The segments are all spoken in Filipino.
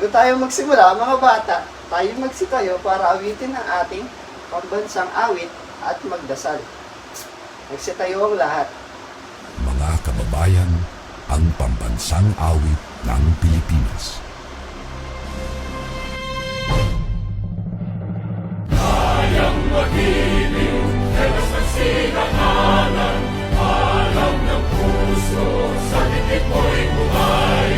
Bago tayo magsimula, mga bata, tayo magsitayo para awitin ang ating pambansang awit at magdasal. Magsitayo ang lahat. Mga kababayan, ang pambansang awit ng Pilipinas. Kayang magiliw, helas ng sinakalan, alam ng puso, sa titik mo'y buhay.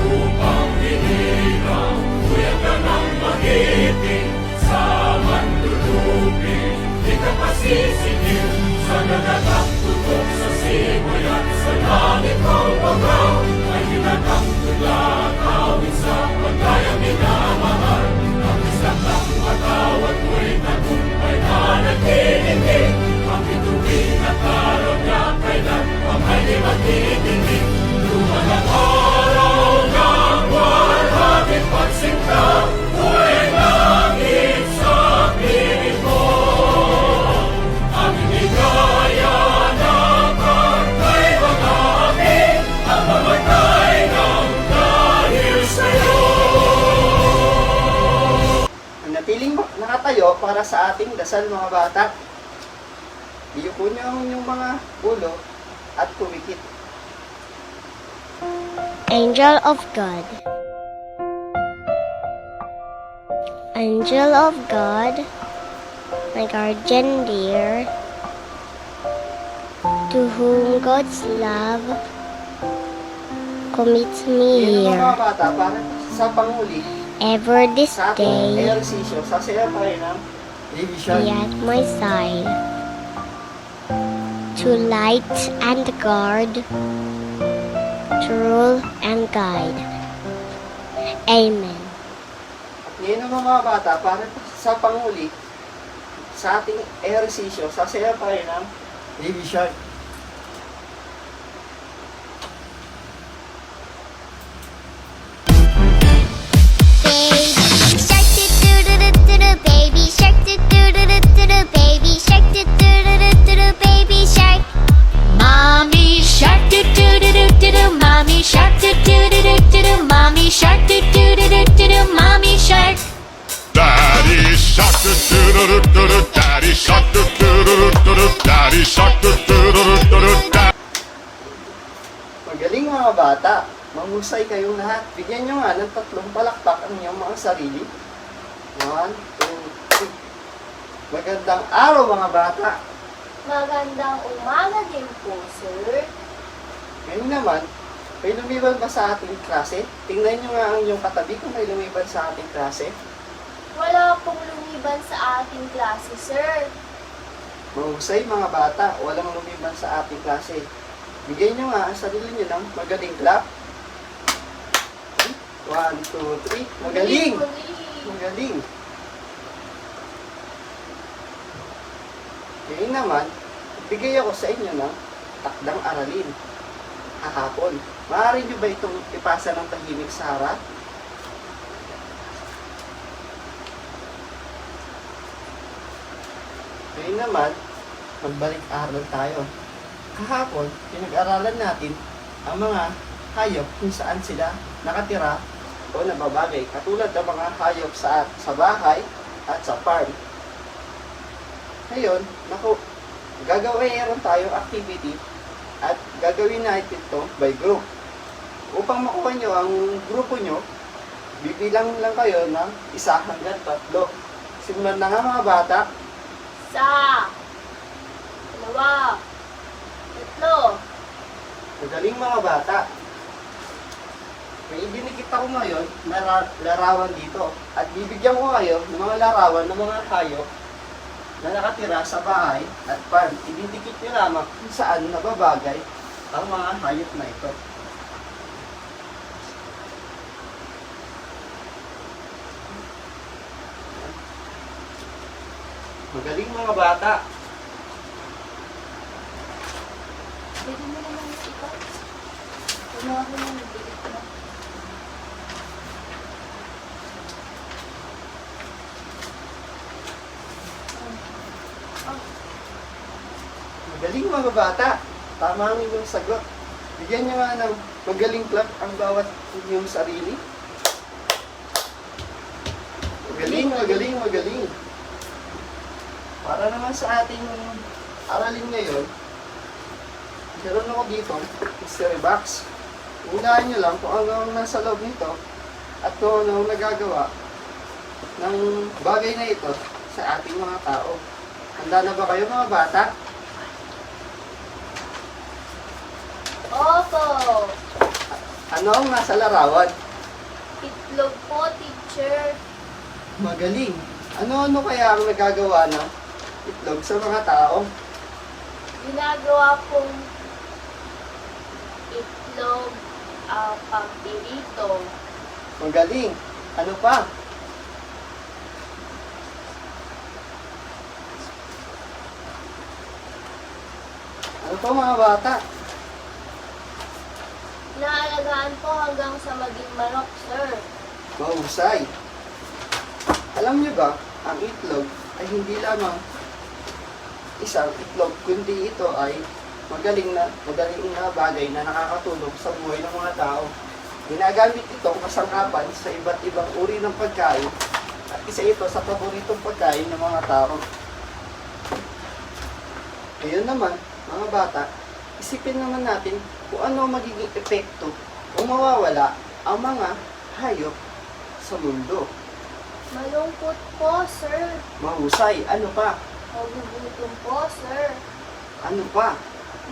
Lupang hinirang, tuyang ka ng magiting, sa manlulupin, di ka pasisingil, sa nagagang tutok sa simoy at sa langit ng bagaw, ay hinatang tulad, awit sa paglayang minamahal. Ang isang ng matawag mo'y tagumpay na nagtitindig, ang bituin at araw niya kailan ang ay magtitindig. Luman ang araw ng warhabit pagsinta, huwag langit sa piling mo. Ang inigaya na kartay mag-aapi, ang mamatay ng dahil sa'yo. Manatiling nakatayo para sa ating dasal, mga bata. Iyuko niyo ang inyong mga ulo at kumikit. Angel of God. Angel of God, my guardian dear, to whom God's love commits me Yan ang mga here, bata, para sa panguli, ever this sa ating day, ehersisyo, sasayaw tayo ng revision. be at my side, to light and guard, to rule and guide. Amen. At ngayon ang mga bata, para sa panguli, sa ating ehersisyo, sasayaw tayo ng revision. Baby shark do do do do do do, baby shark do do do do do do, baby shark. Mommy shark do do do do do do, mommy shark do do do do do do, mommy shark do do do do do do, mommy shark. Daddy shark do do do do do do, daddy shark do do do do do do, daddy shark do do do do do do, daddy. Magaling mga bata, mahusay kayong lahat. Bigyan nyo nga ng 3 palakpak ang inyong mga sarili. 1, 2, 3. Magandang araw mga bata. Magandang umaga din po, sir. Ngayon naman, may lumiban ba sa ating klase? Tingnan nyo nga ang inyong katabi kung may lumiban sa ating klase. Wala pong lumiban sa ating klase, sir. Mahusay mga bata, walang lumiban sa ating klase. Bigyan nyo nga ang sarili nyo ng magaling clap. 1, 2, 3. Magaling! Magaling! Ngayon naman, bigay ako sa inyo ng takdang aralin. Kahapon. Maaari nyo ba itong ipasa ng tahimik sa harap? Ngayon naman, magbalik-aral tayo. Kahapon, pinag-aralan natin ang mga hayop kung saan sila nakatira o nababagay. Katulad ng mga hayop sa bahay at sa farm. Ngayon, gagawin tayo activity at gagawin natin ito by group. Upang makuha nyo ang grupo nyo, bibilang lang kayo ng 1 hanggang 3. Simulan na nga mga bata. 1, 2, 3. Magaling mga bata. May ibinikit ako ngayon na larawan dito. At bibigyan ko kayo ng mga larawan ng mga hayop na nakatira sa bahay at farm. Ididikit nyo lamang kung saan nababagay ang mga hayop na ito. Magaling mga bata. Pwede mo naman ito. Ano ako nang nabigit mo? Magaling mga bata. Tama ang inyong sagot. Bigyan nyo nga ng magaling clap ang bawat inyong sarili. Magaling, magaling, magaling. Para naman sa ating aralin ngayon, meron ako dito, mystery box. Unahin nyo lang kung ano ang nasa loob nito at kung ano ang nagagawa ng bagay na ito sa ating mga tao. Handa na ba kayo mga bata? Opo. Ano ang nasa larawan? Itlog po, teacher. Magaling. Ano-ano kaya ang nagagawa ng itlog sa mga tao? Ginagawa pong itlog pang-pirito. Magaling. Ano pa? Ano pa mga bata? Naalagaan po hanggang sa maging manok, sir. Mahusay. Alam niyo ba, ang itlog ay hindi lamang isang itlog, kundi ito ay magaling na bagay na nakakatulong sa buhay ng mga tao. Ginagamit itong kasangkapan sa iba't ibang uri ng pagkain at isa ito sa paboritong pagkain ng mga tao. Ngayon naman, mga bata, isipin naman natin kung ano ang magiging epekto o mawawala ang mga hayop sa mundo. Malungkot po, sir. Mahusay. Ano pa? Magugutom po, sir. Ano pa?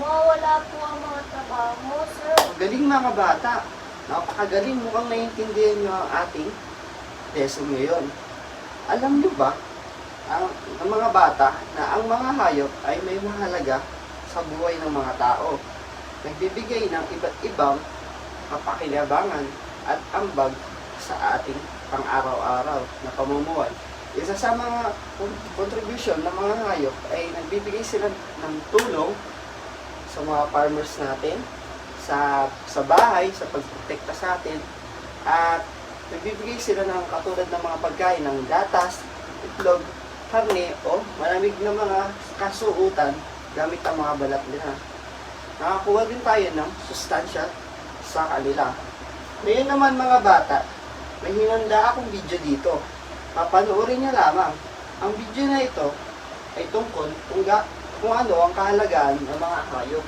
Mawawala po ang mga trabaho, sir. Galing mga bata. Napakagaling, mukhang naiintindihan nyo ang ating lesson ngayon. Alam nyo ba, ang mga bata, na ang mga hayop ay may mahalaga sa buhay ng mga tao. Nagbibigay ng iba't ibang kapakinabangan at ambag sa ating pang-araw-araw na pamumuhay. Isa sa mga contribution ng mga hayop ay nagbibigay sila ng tulong sa mga farmers natin, sa bahay, sa pagprotekta sa atin, at nagbibigay sila ng katulad ng mga pagkain ng gatas, itlog, karne, o malamig na mga kasuutan gamit ang mga balat nila. Nakakuha din tayo ng sustansya sa kanila. Ngayon naman mga bata, may hinanda akong video dito. Papanoorin niyo lamang. Ang video na ito ay tungkol kung ano ang kahalagaan ng mga hayop.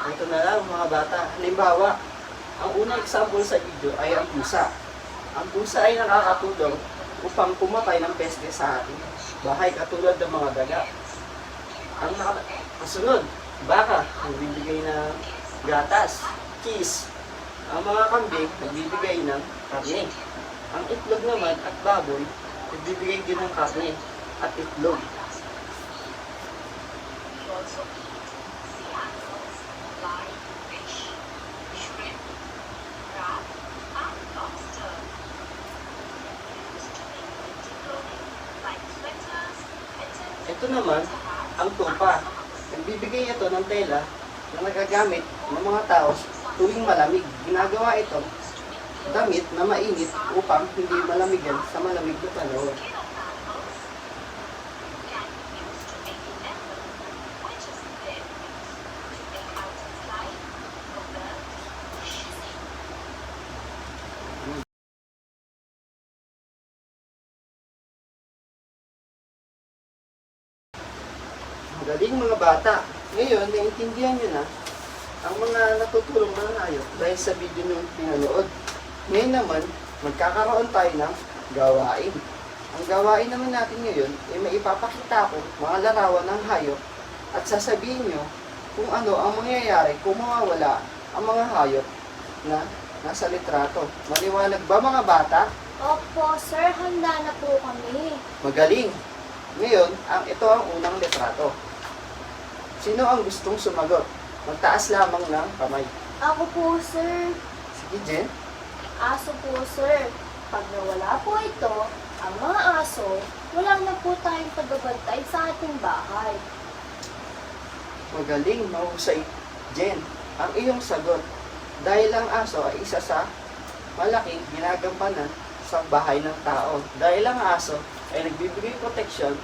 Ito na lang mga bata. Halimbawa, ang unang example sa video ay ang pusa. Ang pusa ay nakakatulong upang pumatay ng peste sa ating bahay katulad ng mga daga. Ang kasunod, baka, nagbibigay ng gatas, cheese. Ang mga kambing, nagbibigay ng karne. Ang itlog naman at baboy, nagbibigay din ng karne at itlog. Ito naman, ang tupa. Nagbibigay ito ng tela na nagagamit ng mga tao tuwing malamig. Ginagawa ito damit na mainit upang hindi malamigan sa malamig na panahon. Magaling mga bata. Ngayon, naiintindihan nyo na ang mga natutulong mga hayop dahil sa video nyo pinanood. Ngayon naman, magkakaroon tayo ng gawain. Ang gawain naman natin ngayon ay may ipapakita ko mga larawan ng hayop at sasabihin nyo kung ano ang mangyayari kung mawawala ang mga hayop na nasa litrato. Maliwanag ba mga bata? Opo, sir. Handa na po kami. Magaling! Ngayon, ito ang unang litrato. Sino ang gustong sumagot? Magtaas lamang ng kamay. Ako po, sir. Sige, Jen. Aso po, sir. Pag nawala po ito, ang mga aso, wala na po tayong pagbabantay sa ating bahay. Magaling, mahusay, Jen. Ang iyong sagot. Dahil ang aso ay isa sa malaking ginagampanan sa bahay ng tao. Dahil ang aso ay nagbibigay proteksyon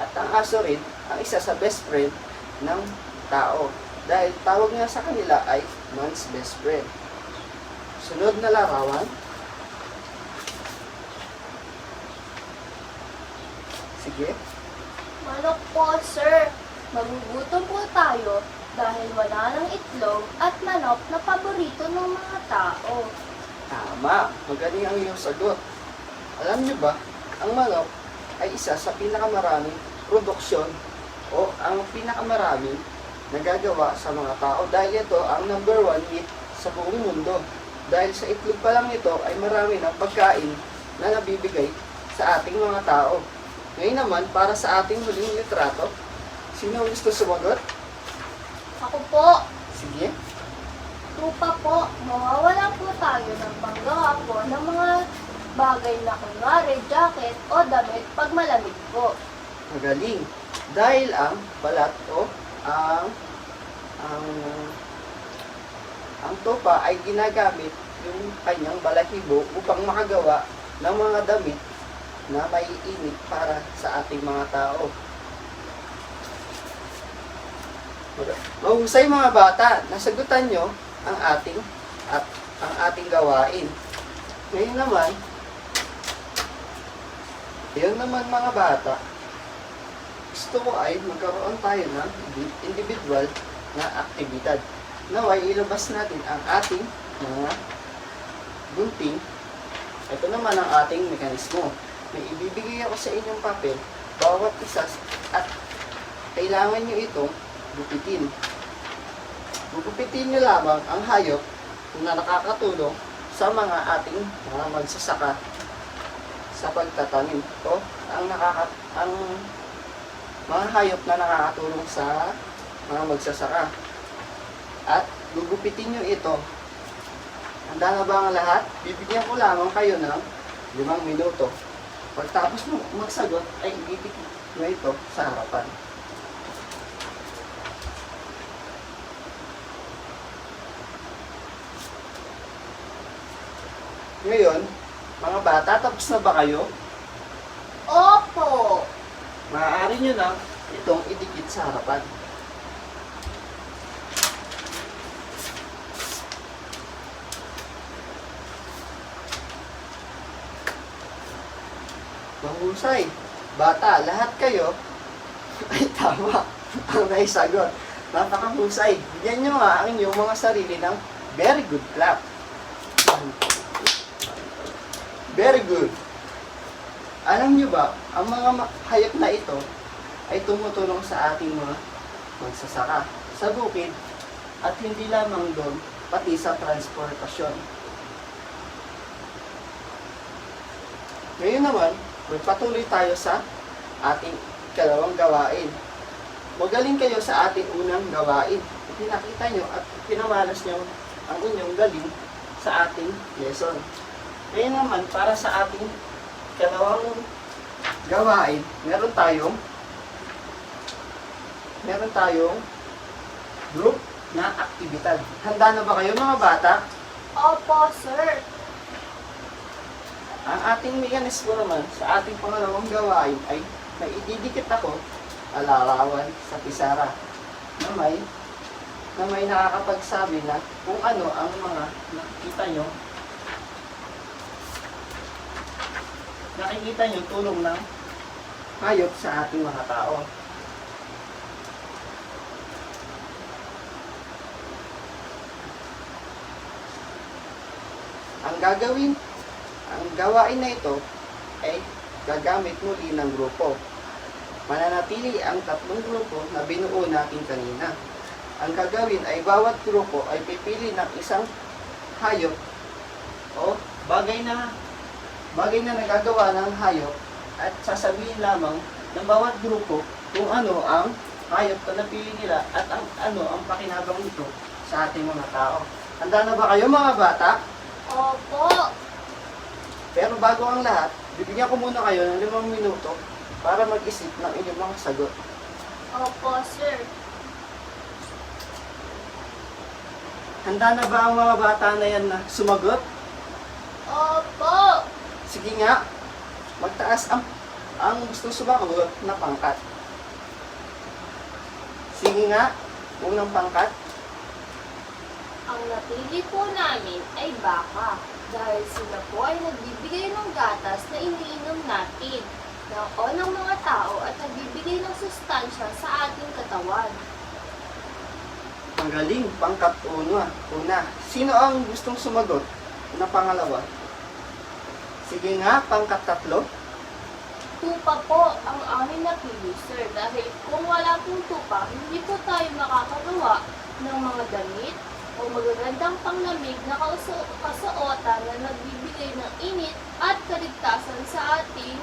at ang aso rin ang isa sa best friend ng tao. Dahil tawag nga sa kanila ay man's best friend. Sunod na larawan. Sige. Manok po, sir. Magugutom po tayo dahil wala ng itlog at manok na paborito ng mga tao. Tama. Magaling ang iyong sagot. Alam niyo ba, ang manok ay isa sa pinakamaraming produksyon o ang pinakamaraming nagagawa sa mga tao dahil ito ang number 1 meat sa buong mundo. Dahil sa itlog pa lang ito ay marami ng pagkain na nabibigay sa ating mga tao. Ngayon naman, para sa ating huling litrato, sino ang gusto sumagot? Ako po, Sige. Tupa po, mawawalan po tayo ng panggawa po ng mga bagay na kunwari, jacket o damit pag malamig po. Magaling. Dahil ang balat o ang tupa ay ginagamit yung kanyang balahibo upang makagawa ng mga damit na may init para sa ating mga tao. Mahusay mga bata, nasagutan nyo ang ating gawain. Ngayon naman, yun naman mga bata, gusto ko ay magkaroon tayo ng individual na aktibidad. Naway, ilabas natin ang ating mga gunting. Ito naman ang ating mekanismo. May ibibigay ako sa inyong papel, bawat isa, at kailangan nyo itong gupitin. Gugupitin nyo lamang ang hayop na nakakatulong sa mga ating mga magsasaka sa pagtatanim. Ito ang mga hayop na nakakatulong sa mga magsasaka. At gugupitin nyo ito. Handa na ba ang lahat? Bibigyan ko lamang kayo ng 5 minuto. Pagtapos mo magsagot, ay ibibigay nyo ito sa harapan. Ngayon, mga bata, tapos na ba kayo? Opo! Maaari nyo na itong idikit sa harapan. Mahusay. Bata, lahat kayo ay tama ang naisagot. Napakahusay. Bigyan nyo nga ang inyong mga sarili ng very good clap. Very good. Alam nyo ba, ang mga hayop na ito ay tumutulong sa ating mga magsasaka sa bukid at hindi lamang doon, pati sa transportasyon. Ngayon naman, magpatuloy tayo sa ating ikalawang gawain. Magaling kayo sa ating unang gawain. Pinakita nyo at pinamalas nyo ang inyong galing sa ating lesson. Ngayon naman, para sa ating ikalawang gawain, meron tayong group na aktibidad. Handa na ba kayo mga bata? Opo, sir. Ang ating mekanismo naman sa ating pangalawang gawain ay may ididikit ako alarawan sa pisara na may nakakapagsabi na kung ano ang mga nakikita nyo tulong ng hayop sa ating mga tao. Ang gawain na ito ay gagamit muli ng grupo. Mananatili ang 3 grupo na binuo natin kanina. Ang gagawin ay bawat grupo ay pipili ng isang hayop o bagay na nagagawa ng hayop at sasabihin lamang ng bawat grupo kung ano ang hayop na napili nila at ang pakinabang nito sa ating mga tao. Handa na ba kayo mga bata? Opo. Pero bago ang lahat, bibigyan ko muna kayo ng 5 minuto para mag-isip ng inyong mga sagot. Opo, sir. Handa na ba ang mga bata na yan na sumagot? Opo. Sige nga, magtaas ang gusto sumagot na pangkat. Sige nga, unang pangkat. Ang napili po namin ay baka dahil sila po ay nagbibigay ng gatas na iniinom natin ng mga tao at nagbibigay ng sustansya sa ating katawan. Ang galing, pangkat una. Sino ang gustong sumagot na pangalawa? Sige nga, pangkat 3. Tupa po ang aming napili, sir, dahil kung wala pong tupa, hindi po tayo makakagawa ng mga damit o magagandang panglamig na kasuotan na nagbibigay ng init at kaligtasan sa ating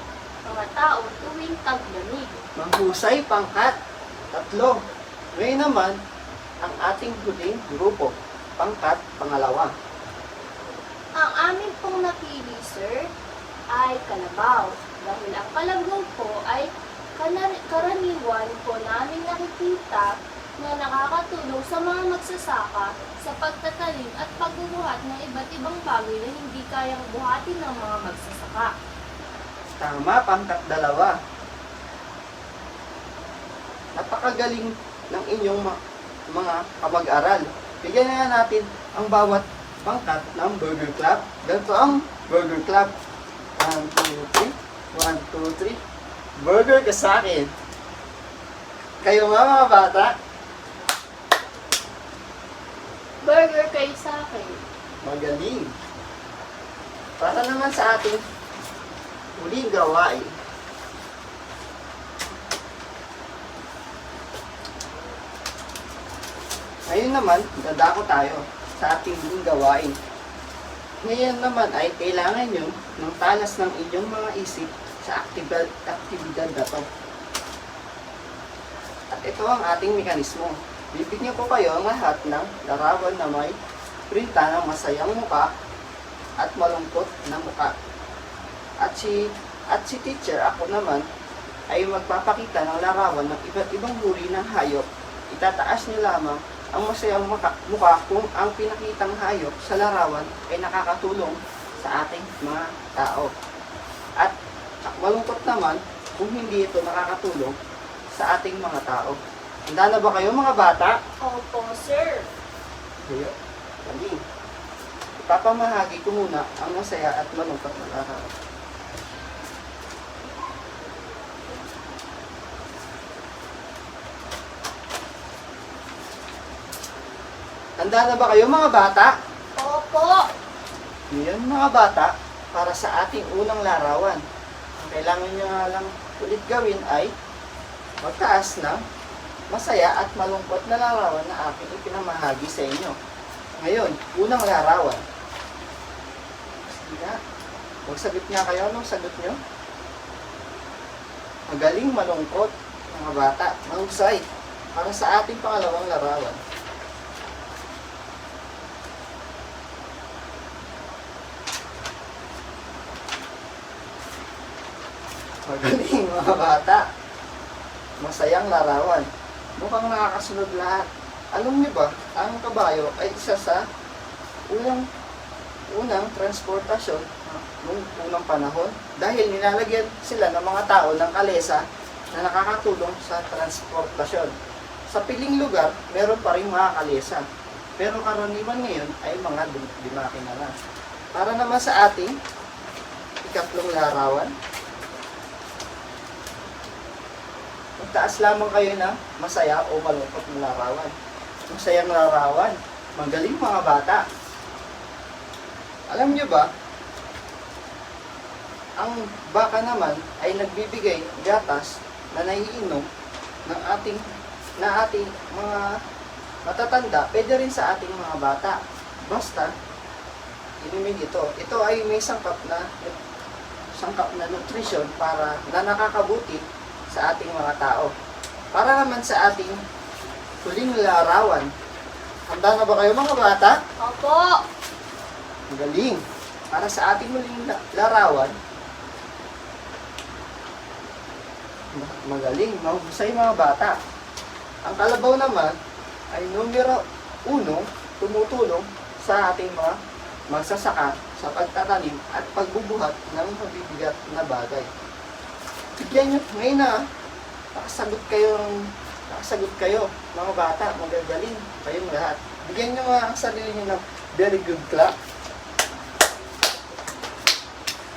mga tao tuwing taglamig. Manghusay, pangkat 3. Ngayon naman, ang ating huling grupo, pangkat pangalawa. Ang amin pong napili, sir, ay kalabaw. Dahil ang kalabaw po ay karaniwan po namin nakikita na nakakatulong sa mga magsasaka sa pagtatalim at pagbubuhat ng iba't ibang bagay na hindi kayang buhatin ng mga magsasaka. Tama, pangkat 2. Napakagaling ng inyong mga kamag-aral. Bigyan na natin ang bawat pangkat ng Burger Club. Ganito ang Burger Club. 1, 2, 3. Burger ka sa akin. Kayo nga mga bata. Burger kayo sa akin. Magaling. Para naman sa ating huling gawain. Ngayon naman, dadako tayo sa ating huling gawain. Ngayon naman ay kailangan nyo ng talas ng inyong mga isip sa aktibidad na to. At ito ang ating mekanismo. Bibigyan ko kayo ang lahat ng larawan na may printa ng masayang muka at malungkot na muka. At si teacher, ako naman, ay magpapakita ng larawan ng iba't ibang uri ng hayop. Itataas niyo lamang ang masayang mukha kung ang pinakitang hayop sa larawan ay nakakatulong sa ating mga tao. At malungkot naman kung hindi ito nakakatulong sa ating mga tao. Handa na ba kayo mga bata? Opo, sir. Kayo. Galing. Ipapamahagi ko muna ang masaya at malungkot na larawan. Handa na ba kayo mga bata? Opo. Ngayon mga bata, para sa ating unang larawan, ang kailangan nyo nga lang ulit gawin ay magtaas ng masaya at malungkot na larawan na aking ipinamahagi sa inyo. Ngayon, unang larawan. Sige nga, magsagot nga kayo. Anong sagot nyo? Magaling, malungkot, mga bata. Mahusay. Para sa ating pangalawang larawan. Magaling mga bata. Masayang larawan. Mukhang nakakasunod lahat. Alam niyo ba, ang kabayo ay isa sa unang transportasyon noong unang panahon dahil nilalagyan sila ng mga tao ng kalesa na nakakatulong sa transportasyon. Sa piling lugar, meron pa rin mga kalesa. Pero karaniwan ngayon ay mga dimakina na. Para naman sa ating ikatlong larawan, magtaas lamang kayo ng masaya o malungkot na larawan. Masayang larawan. Magaling mga bata. Alam nyo ba, ang baka naman ay nagbibigay gatas na naiinom ng ating mga matatanda, pwede rin sa ating mga bata. Basta, inumin ito. Ito ay may sangkap na nutrition para na nakakabuti sa ating mga tao. para naman sa ating huling larawan. Handa na ba kayo mga bata? Opo. Ang galing. Para sa ating huling larawan, magaling, mahusay mga bata. Ang kalabaw naman ay numero 1, tumutulong sa ating mga magsasaka sa pagtatanim at pagbubuhat ng mabibigat na bagay. Bigyan nyo, ngayon na, nakasagot kayo, mga bata, magagaling kayong lahat. Bigyan nyo nga ang sarili nyo ng very good clap.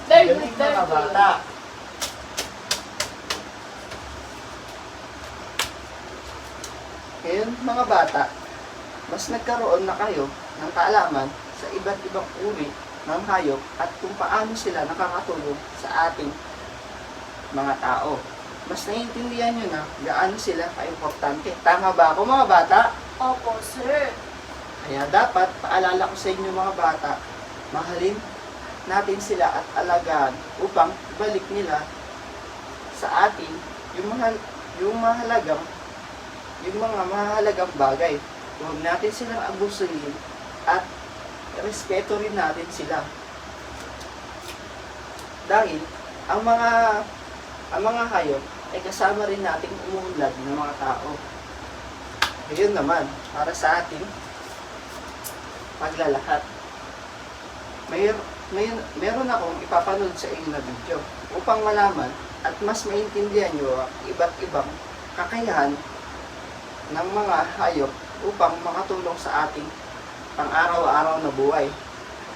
Very Galing good, very mga good. bata. Ngayon, mga bata, mas nagkaroon na kayo ng kaalaman sa iba't ibang uri ng hayop at kung paano sila nakakatulong sa ating mga tao. Mas naiintindihan nyo na gaano sila ka-importante. Tama ba ako mga bata? Opo, sir. Kaya dapat paalala ko sa inyo mga bata, mahalin natin sila at alagaan upang balik nila sa atin yung mga mahalagang bagay. Huwag natin silang abusuhin at respeto rin natin sila. Dahil ang mga hayop ay kasama rin nating umuunlad ng mga tao. Ngayon naman, para sa ating paglalahad. Meron akong ipapanood sa inyo na video upang malaman at mas maintindihan nyo ang iba't ibang kakayahan ng mga hayop upang makatulong sa ating pang-araw-araw na buhay.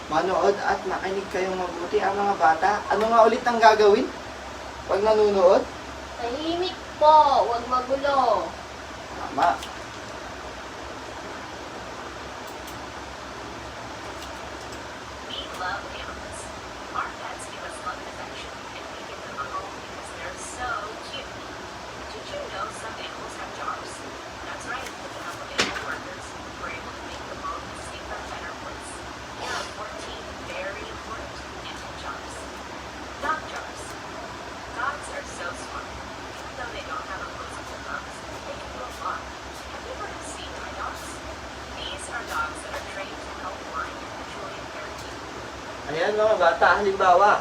Manood at makinig kayong mabuti ang mga bata. Ano nga ulit ang gagawin pag nanunood? Tahimik po, huwag magulo. Tama. We love animals. Our pets give us love and affection, and we give them a home because they're so cute. Did you know some animals have jobs? That's right, with the help of animal workers, we're able to make the world a safer, better place. Here are 14 very important animal jobs. Dog jobs. Dogs are so smart. Even though they don't have opposable thumbs, they can do a lot. Have you ever seen my dogs? These are dogs that are trained to help blind and visually impaired people. Ayan mga bata, halimbawa,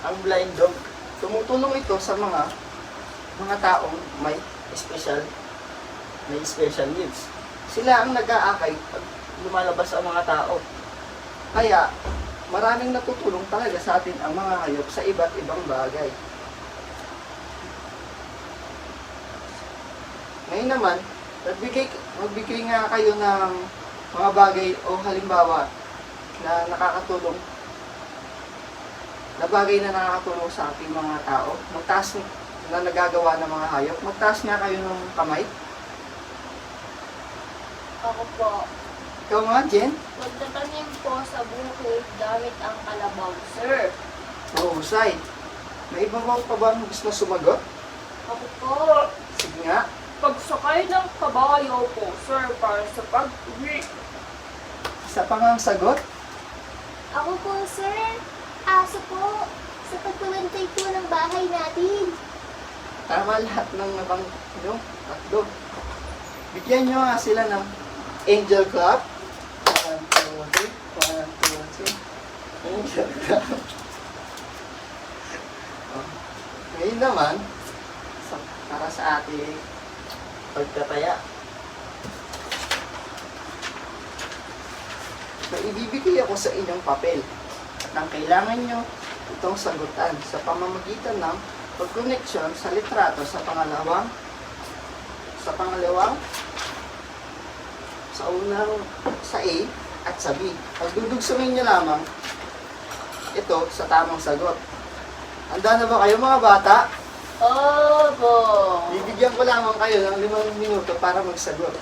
ang blind dog. Tumutulong ito sa mga taong may special needs. Sila ang nag-aakay pag lumalabas ang mga tao. Kaya, maraming natutulong talaga sa atin ang mga hayop sa iba't ibang bagay. Ngayon naman, magbigay nga kayo ng mga bagay o halimbawa na nakakatulong na bagay na nakakatulong sa ating mga tao. Magtaas na nagagawa ng mga hayop. Magtaas nga kayo ng kamay. Ako po. Ikaw nga, Jen. Magtatanim po sa bukid gamit ang kalabaw, sir. Mahusay. May iba pa ba ang gusto na sumagot? Ako po. Sige nga. Pagsakay ng kabayo po, sir, para sa pag-uwi. Isa pa nga ang sagot. Ako po, sir. Aso po. Sa pagpapantay po ng bahay natin. Tama lahat ng tatlo. Bigyan nyo nga sila ng angel clap. 1, 2, 3. 1, 2, 3. Angel clap. Ngayon naman, para sa ating pagtataya. May ibibigay ako sa inyong papel at ang kailangan nyo itong sagutan sa pamamagitan ng pagkoneksyon sa litrato sa pangalawang, sa unang, sa A at sa B. Pagdudugsungin nyo lamang ito sa tamang sagot. Handa na ba kayo mga bata? Opo. Bibigyan ko lamang kayo ng 5 minuto para magsagot.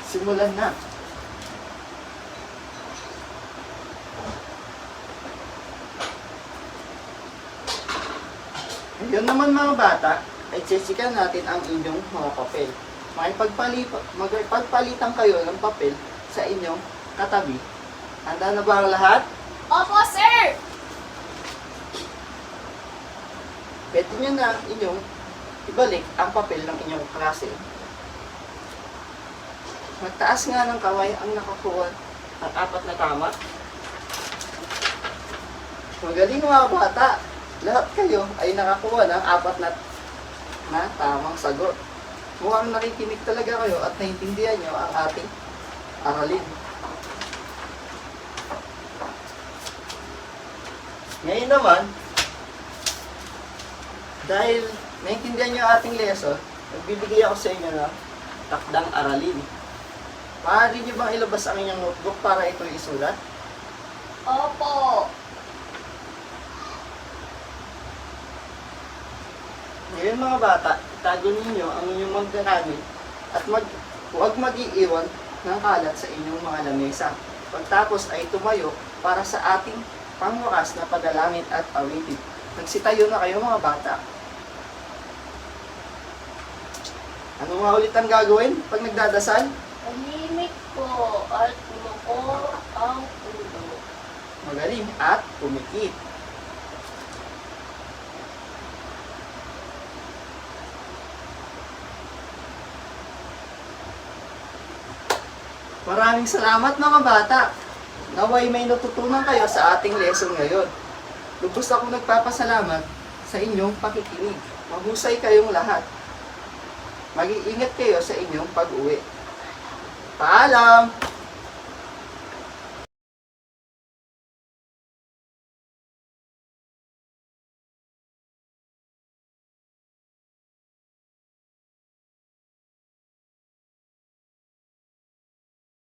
Simulan na. Ngayon naman mga bata, ay tsetsika natin ang inyong mga papel. Magpagpalitan kayo ng papel sa inyong katabi. Handa na ba ang lahat? Opo, sir. pwede nyo na inyong ibalik ang papel ng inyong klase. Magtaas nga ng kamay ang nakakuha ng 4 na tama. Magaling mga bata. Lahat kayo ay nakakuha ng 4 na tamang sagot. Mukhang nakikinig talaga kayo at naiintindihan nyo ang ating aralin. Ngayon naman, dahil naiintindihan nyo ang ating lesson, nagbibigay ako sa inyo ng takdang aralin. Maaari nyo bang ilabas ang inyong notebook para ito isulat? Opo. Ngayon mga bata, itago ninyo ang inyong mga gamit at huwag mag-iiwan ng kalat sa inyong mga lamesa. Pagtapos ay tumayo para sa ating pangwakas na pagdalangin at awitin. Nagsitayo na kayo mga bata. Ano nga ulit ang gagawin pag nagdadasal? Tahimik po at lumako ang ulo. Magaling at pumikit. Maraming salamat mga bata. Naway may natutunan kayo sa ating lesson ngayon. Lubos ako nagpapasalamat sa inyong pakikinig. Mahusay kayong lahat. Mag-iingat kayo sa inyong pag-uwi. Paalam!